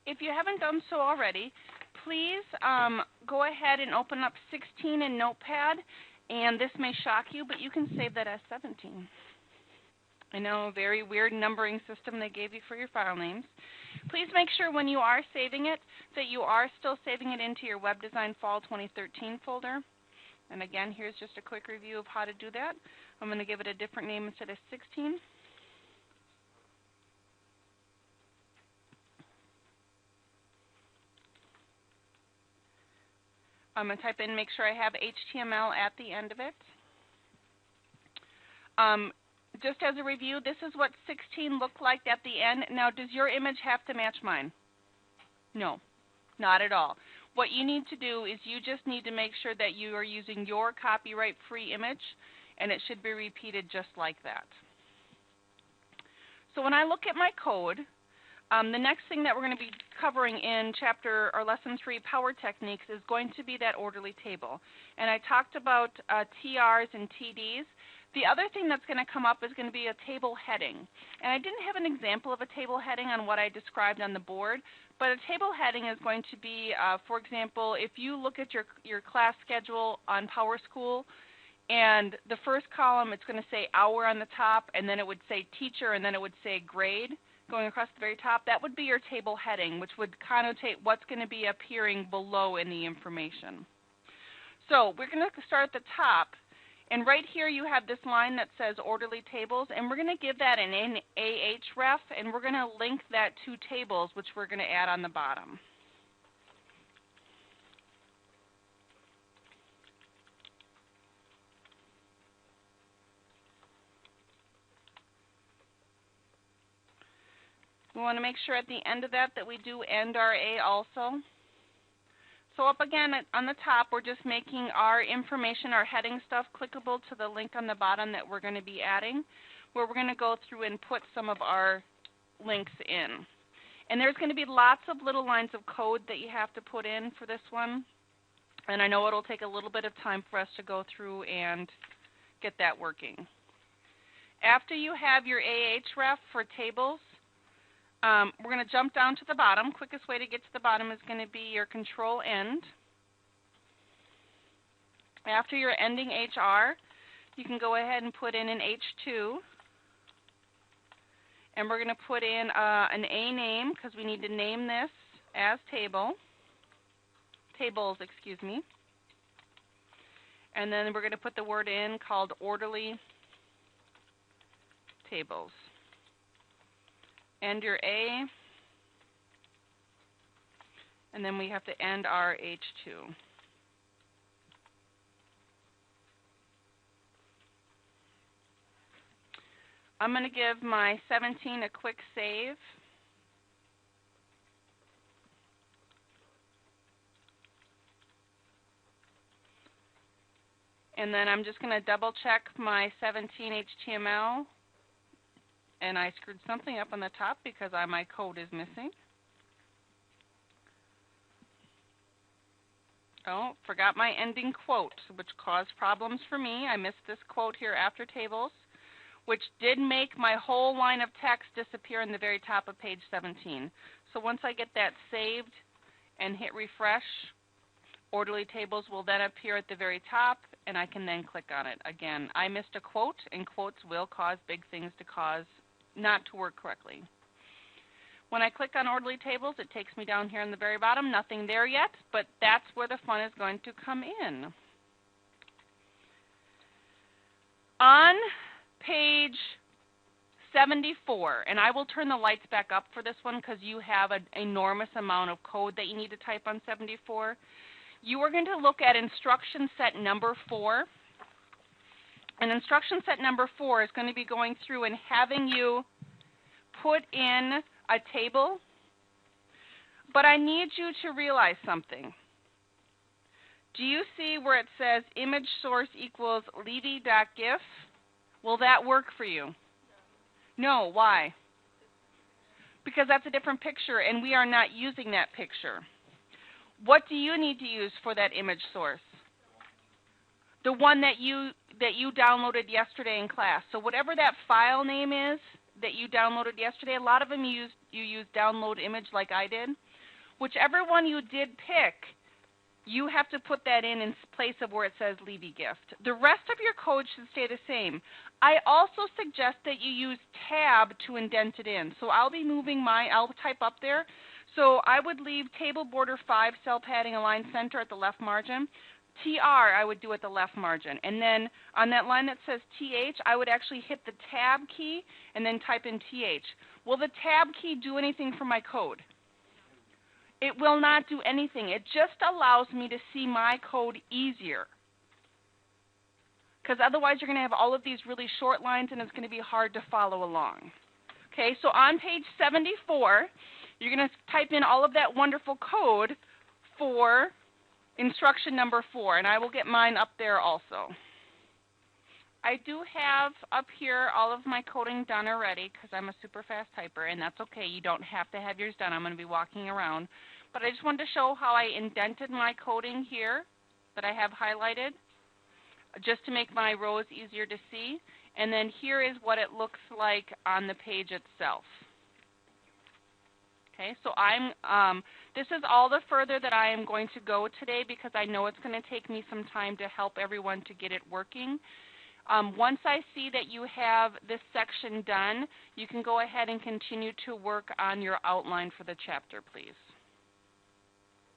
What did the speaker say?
if you haven't done so already, please go ahead and open up 16 in Notepad, and this may shock you, but you can save that as 17. I know, a very weird numbering system they gave you for your file names. Please make sure when you are saving it that you are still saving it into your Web Design Fall 2013 folder. And again, here's just a quick review of how to do that. I'm going to give it a different name instead of 16. I'm going to type in, make sure I have HTML at the end of it. Just as a review, this is what 16 looked like at the end. Now, does your image have to match mine? No, not at all. What you need to do is you just need to make sure that you are using your copyright-free image, and it should be repeated just like that. So when I look at my code, the next thing that we're going to be covering in chapter or lesson 3, Power Techniques, is going to be that orderly table. And I talked about TRs and TDs. The other thing that's going to come up is going to be a table heading. And I didn't have an example of a table heading on what I described on the board, but a table heading is going to be, for example, if you look at your class schedule on PowerSchool, and the first column, it's going to say hour on the top, and then it would say teacher, and then it would say grade going across the very top. That would be your table heading, which would connotate what's going to be appearing below in the information. So we're going to start at the top. And right here you have this line that says orderly tables, and we're going to give that an Ahref, and we're going to link that to tables, which we're going to add on the bottom. We want to make sure at the end of that we do end our A also. So up again on the top, we're just making our information, our heading stuff, clickable to the link on the bottom that we're going to be adding, where we're going to go through and put some of our links in. And there's going to be lots of little lines of code that you have to put in for this one. And I know it'll take a little bit of time for us to go through and get that working. After you have your Ahref for tables, we're going to jump down to the bottom. Quickest way to get to the bottom is going to be your control end. After you're ending HR, you can go ahead and put in an H2. And we're going to put in an A name, because we need to name this as tables, excuse me. And then we're going to put the word in called orderly tables. End your A, and then we have to end our H2. I'm going to give my 17 a quick save. And then I'm just going to double check my 17 HTML. And I screwed something up on the top because my code is missing. Oh, forgot my ending quote, which caused problems for me. I missed this quote here after tables, which did make my whole line of text disappear in the very top of page 17. So once I get that saved and hit refresh, orderly tables will then appear at the very top, and I can then click on it. Again, I missed a quote, and quotes will cause big things to cause not to work correctly. When I click on orderly tables, it takes me down here on the very bottom. Nothing there yet, but that's where the fun is going to come in. On page 74, and I will turn the lights back up for this one because you have an enormous amount of code that you need to type on 74. You are going to look at instruction set number 4. And instruction set number 4 is going to be going through and having you put in a table. But I need you to realize something. Do you see where it says image source equals levy.gif? Will that work for you? No. Why? Because that's a different picture, and we are not using that picture. What do you need to use for that image source? The one that you downloaded yesterday in class. So whatever that file name is that you downloaded yesterday, a lot of them you use download image like I did. whichever one you did pick, you have to put that in place of where it says Levy Gift. The rest of your code should stay the same. I also suggest that you use tab to indent it in. So I'll be moving I'll type up there. So I would leave table border 5 cell padding align center at the left margin. TR I would do at the left margin. And then on that line that says TH, I would actually hit the tab key and then type in TH. Will the tab key do anything for my code? It will not do anything. It just allows me to see my code easier. Because otherwise you're going to have all of these really short lines and it's going to be hard to follow along. Okay, so on page 74, you're going to type in all of that wonderful code for instruction number 4, and I will get mine up there also. I do have up here all of my coding done already because I'm a super fast typer, and that's okay. You don't have to have yours done. I'm going to be walking around. But I just wanted to show how I indented my coding here that I have highlighted just to make my rows easier to see. And then here is what it looks like on the page itself. Okay, so this is all the further that I am going to go today because I know it's going to take me some time to help everyone to get it working. Once I see that you have this section done, you can go ahead and continue to work on your outline for the chapter, please.